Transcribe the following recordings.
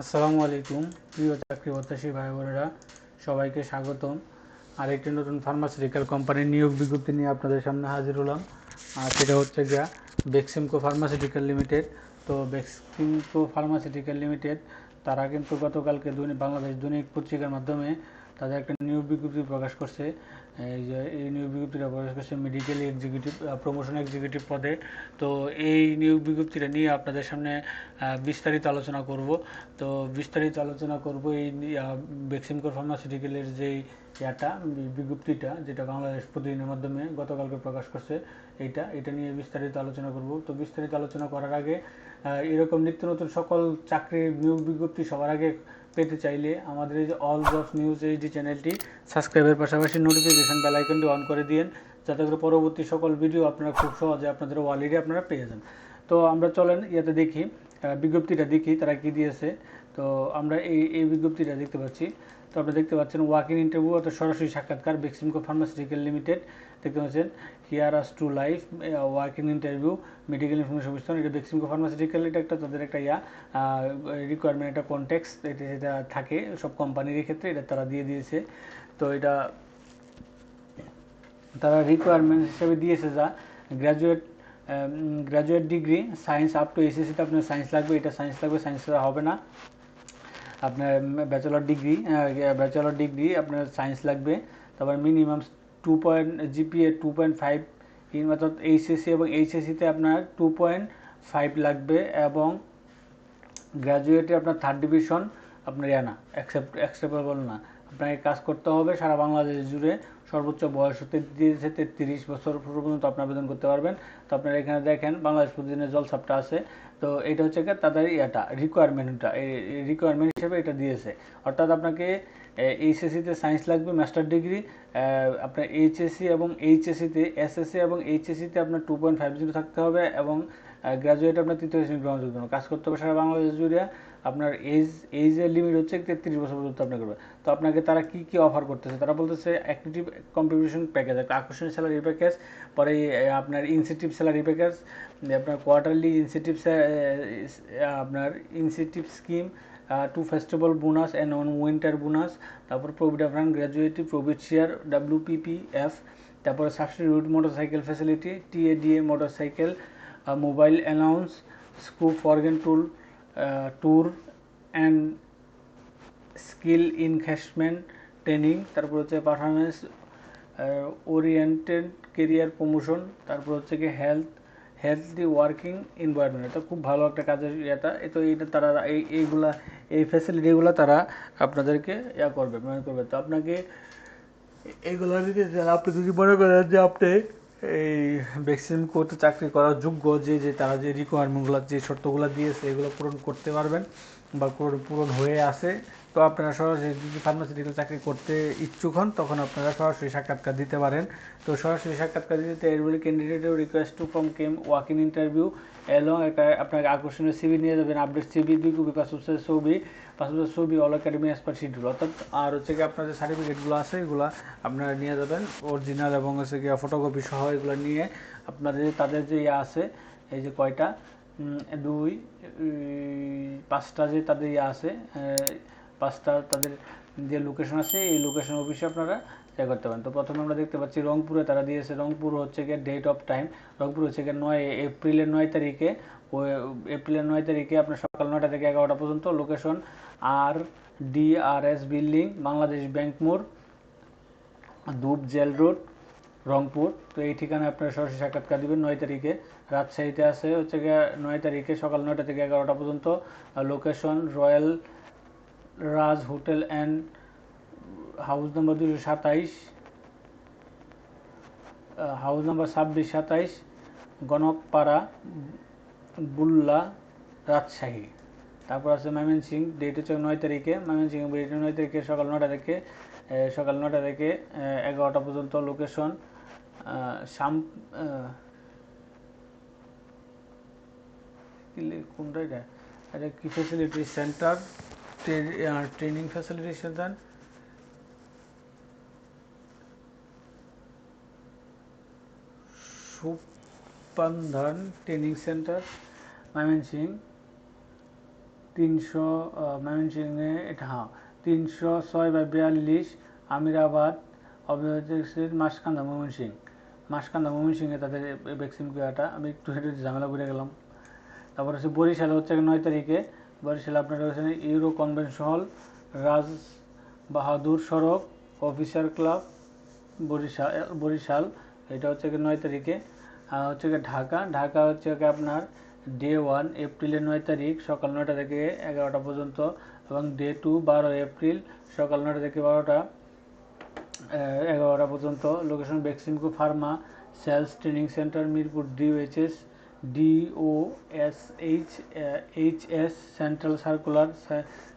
আসসালামু আলাইকুম প্রিয় চাকরি প্রত্যাশী ভাই বোনেরা, সবাইকে স্বাগতম। আরেকটি নতুন ফার্মাসিউটিক্যাল কোম্পানির নিয়োগ বিজ্ঞপ্তি নিয়ে আপনাদের সামনে হাজির হলাম। আর সেটা হচ্ছে গিয়া বেক্সিমকো ফার্মাসিউটিক্যাল লিমিটেড। তো বেক্সিমকো ফার্মাসিউটিক্যাল লিমিটেড তারা কিন্তু গতকালকে বাংলাদেশ দৈনিক পত্রিকার মাধ্যমে তাদের একটা নিয়োগ বিজ্ঞপ্তি প্রকাশ করছে। এই নিয়োগ বিজ্ঞপ্তিটা প্রকাশ করছে মেডিকেল এক্সিকিউটিভ প্রমোশন এক্সিকিউটিভ পদে। তো এই নিয়োগ বিজ্ঞপ্তিটা নিয়ে আপনাদের সামনে বিস্তারিত আলোচনা করব। তো বিস্তারিত আলোচনা করব এই বেক্সিমকো ফার্মাসিউটিক্যালের যে বিজ্ঞপ্তিটা, যেটা বাংলাদেশ প্রতিদিনের মাধ্যমে গতকালকে প্রকাশ করছে, এটা নিয়ে বিস্তারিত আলোচনা করব। তো বিস্তারিত আলোচনা করার আগে এরকম নিত্য নতুন সকল চাকরির নিয়োগ বিজ্ঞপ্তি সবার আগে পেতে চাইলে আমাদের এই যে অল জবস নিউজ এই যে চ্যানেলটি সাবস্ক্রাইবের পাশাপাশি নোটিফিকেশন বেল আইকনটি অন করে দিন, যাতে করে পরবর্তী সকল ভিডিও আপনারা খুব সহজে আপনাদের ওয়ালেটে আপনারা পেয়ে যান। তো আমরা চলেন ইয়াতে দেখি, বিজ্ঞপ্তিটা দেখি তারা কি দিয়েছে। তো আমরা এই বিজ্ঞপ্তিটা দেখতে পাচ্ছি। তো আপনারা দেখতে পাচ্ছেন ওয়াক ইন ইন্টারভিউ অর্থাৎ সরাসরি সাক্ষাৎকার বেক্সিমকো ফার্মাসিউটিক্যাল লিমিটেড। দেখতে পাচ্ছেন here us to life walk in interview medical information বিস্তার। এটা বেক্সিমকো ফার্মাসিউটিক্যাল, এটা একটা তাদের একটা রিকোয়ারমেন্ট, একটা কনটেক্সট এটা থাকে সব কোম্পানির ক্ষেত্রে, এটা তারা দিয়ে দিয়েছে। তো এটা তারা রিকোয়ারমেন্ট হিসেবে দিয়েছে যা graduate degree science up to এসএসসিতে আপনার সায়েন্স লাগবে, এটা সায়েন্স লাগবে, সায়েন্স হবে না। আপনার ব্যাচেলর ডিগ্রি আপনার সায়েন্স লাগবে। তারপর মিনিমাম 2 2.5 অর্থাৎ এইচএসসি এবং এইচএসসিতে আপনার 2.5 লাগবে, এবং গ্র্যাজুয়েটে আপনার থার্ড ডিভিশন আপনার না অ্যাকসেপ্টেবল না। আপনাকে কাজ করতে হবে সারা বাংলাদেশ জুড়ে। সর্বোচ্চ বয়স হতে দিয়েছে 33 বছর পর্যন্ত আপনি আবেদন করতে পারবেন। তো আপনারা এখানে দেখেন বাংলাদেশ প্রতিদিনের জলসাপটা আছে। তো এটা হচ্ছে তাদের রিকোয়ারমেন্টটা, এই রিকোয়ারমেন্ট হিসেবে এটা দিয়েছে। অর্থাৎ আপনাকে এইচএসসিতে সায়েন্স লাগবে, মাস্টার ডিগ্রি। আপনার এইচএসসি এবং এইচএসসিতে এসএসসি এবং এইচএসসিতে আপনার 2.50 থাকতে হবে, এবং গ্র্যাজুয়েট আপনার তৃতীয় শ্রেণী গ্রহণযোগ্য। কাজ করতে হবে সারা বাংলাদেশ জুড়ে। আপনার এইজের লিমিট হচ্ছে 33 বছর পর্যন্ত আপনার করবে। তো আপনাকে তারা কি কি অফার করতেছে, তারা বলতেছে অ্যাক্টিভ কম্পিটিশন প্যাকেজ, একটা আকর্ষণীয় স্যালারি প্যাকেজ, পরে আপনার ইনসেন্টিভ স্যালারি প্যাকেজ, আপনার কোয়ার্টারলি ইনসেন্টিভ, আপনার incentive scheme, two festival bonus and on winter bonus, তারপর provident fund, gratuity, profit share, WPPF, তারপরে substitute motorcycle facility, TADA motorcycle, mobile allowance, scope foreign tour and skill investment training, তারপর হচ্ছে performance oriented career promotion, তারপর হচ্ছে কি healthy working environment. এটা খুব ভালো একটা কাজের তো এটা তারা এই ফ্যাসিলিটিগুলো তারা আপনাদেরকে করবে। তো আপনাকে এইগুলো দিতে আপনি যদি মনে করেন যে আপনি এই বেক্সিমকোতে চাকরি করার যোগ্য, যে তারা যে রিকোয়ারমেন্টগুলো, যে শর্তগুলো দিয়েছে এগুলো পূরণ করতে পারবেন বা পূরণ হয়ে আসে, তো আপনারা সরাসরি যদি ফার্মাসিউটিক্যাল চাকরি করতে ইচ্ছুক হন, তখন আপনারা সরাসরি সাক্ষাৎকার দিতে পারেন। তো সরাসরি সাক্ষাৎকার দিতে এরবলি ক্যান্ডিডেটের request to from came walk in interview এবং একটা আপনাকে আকর্ষণীয় সিভি নিয়ে যাবেন, আপডেট সিভি, 2 কপি পাসপোর্টের ছবি, all academy as per schedule. অর্থাৎ আর হচ্ছে কি আপনার যে সার্টিফিকেটগুলো আছে এগুলো আপনারা নিয়ে যাবেন অরিজিনাল, এবং হচ্ছে কি ফটোকপি সহ এগুলো নিয়ে আপনাদের তাদের যে আছে, এই যে কয়টা 5টা যে তাদের আছে, 5টা তাদের যে লোকেশন আছে, এই লোকেশন অফিসে আপনারা করতে পারেন। তো প্রথমে আমরা দেখতে পাচ্ছি রংপুরে তারা দিয়েছে। রংপুর হচ্ছে গিয়ে ডেট অফ টাইম, রংপুর হচ্ছে গিয়ে এপ্রিলের 9 তারিখে, এপ্রিলের 9 তারিখে আপনার সকাল 9টা থেকে 11টা পর্যন্ত। Location RDRS building, Bangladesh bank মোড়, ধূপ জেল রোড, রংপুর। তো এই ঠিকানায় আপনারা সরাসরি সাক্ষাৎকার দেবেন 9 তারিখে। রাজশাহীতে আছে হচ্ছে গিয়ে 9 তারিখে সকাল 9টা থেকে 11টা পর্যন্ত। Location royal Raj hotel and house number 227, house number 26-27, Ganakpara, Bulla, Rajshahi. তারপর আছে ময়মনসিংহ, ডেট হচ্ছে 9 তারিখে, ময়মনসিংহ 9 তারিখে সকাল 9টা থেকে 11টা পর্যন্ত। লোকেশন কোনটা এটা কি facility centre, training facility centre, সুপান্ধন ট্রেনিং সেন্টার, ময়মনসিংহ 300 ময়মনসিংহে এটা, হ্যাঁ 306/42 আমিরাবাদ অবস্থিত মাসকান্দা ময়মনসিংহে তাদের ভ্যাকসিন কেয়ারটা। আমি একটু ঝামেলা করে গেলাম। তারপর হচ্ছে বরিশালে হচ্ছে 9 তারিখে, বরিশালে আপনার হচ্ছে ইউরো কনভেনশন হল, রাজ বাহাদুর সড়ক, অফিসার ক্লাব, বরিশাল। এটা হচ্ছে 9 তারিখে। হচ্ছে ঢাকা হচ্ছে আপনার ডে 1 এপ্রিলের 9 তারিখ সকাল 9টা থেকে 11টা পর্যন্ত, এবং ডে 2 12 এপ্রিল সকাল 9টা থেকে 11টা পর্যন্ত। Location Beximco pharma sales training centre, Mirpur DOSHS central circular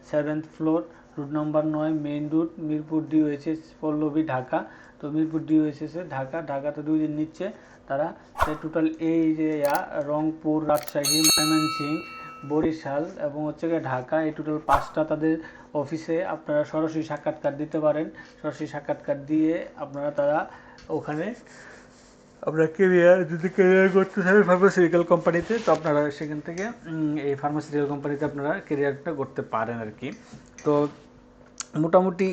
7th floor, route number 9, main route, Mirpur DOHS Pallabi, Dhaka. তো মিরপুর DOHS ঢাকাতে 2 দিন নিচ্ছে তারা। টোটাল এই যে রংপুর, রাজশাহী, ময়মনসিংহ, বরিশাল এবং হচ্ছে ঢাকা, এই টোটাল 5টা তাদের অফিসে আপনারা সরাসরি সাক্ষাৎকার দিতে পারেন। সরাসরি সাক্ষাৎকার দিয়ে তারা ওখানে আপনারা যদি কেরিয়ার করতে চান ফার্মাসিউটিক্যাল কোম্পানিতে, তো আপনারা সেখান থেকে এই ফার্মাসিউটিক্যাল কোম্পানিতে আপনারা কেরিয়ারটা করতে পারেন আর কি। তো মোটামুটি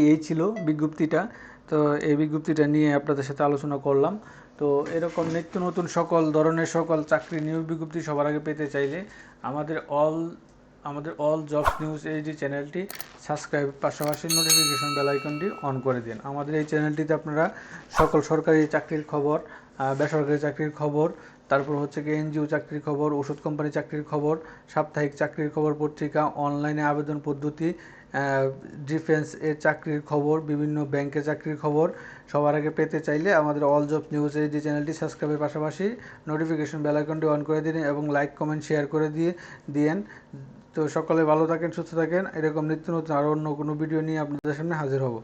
এই ছিল বিজ্ঞপ্তিটা। তো এই বিজ্ঞপ্তিটা নিয়ে আপনাদের সাথে আলোচনা করলাম। তো এরকম নিত্য নতুন সকল ধরনের চাকরি নিয়োগ বিজ্ঞপ্তি সবার আগে পেতে চাইলে আমাদের অল জবস নিউজ এই যে চ্যানেলটি সাবস্ক্রাইব, পাশাপাশি নোটিফিকেশন বেল আইকনটি অন করে দিন। আমাদের এই চ্যানেলটিতে আপনারা সকল সরকারি চাকরির খবর, বেসরকারি চাকরির খবর, তারপর হচ্ছে এনজিও চাকরির খবর, ওষুধ কোম্পানি চাকরির খবর, সাপ্তাহিক চাকরির খবর পত্রিকা, অনলাইনে আবেদন পদ্ধতি, ডিফেন্স এর চাকরির খবর, বিভিন্ন ব্যাংকের চাকরির খবর সবার আগে পেতে চাইলে আমাদের অল জব নিউজ এই যে চ্যানেলটি সাবস্ক্রাইবের পাশাপাশি নোটিফিকেশন বেল আইকনটি অন করে দিন এবং লাইক, কমেন্ট, শেয়ার করে দিয়েন। তো সকলে ভালো থাকেন, সুস্থ থাকেন। এরকম নিত্য নতুন আরও অন্য কোনো ভিডিও নিয়ে আপনাদের সামনে হাজির হব।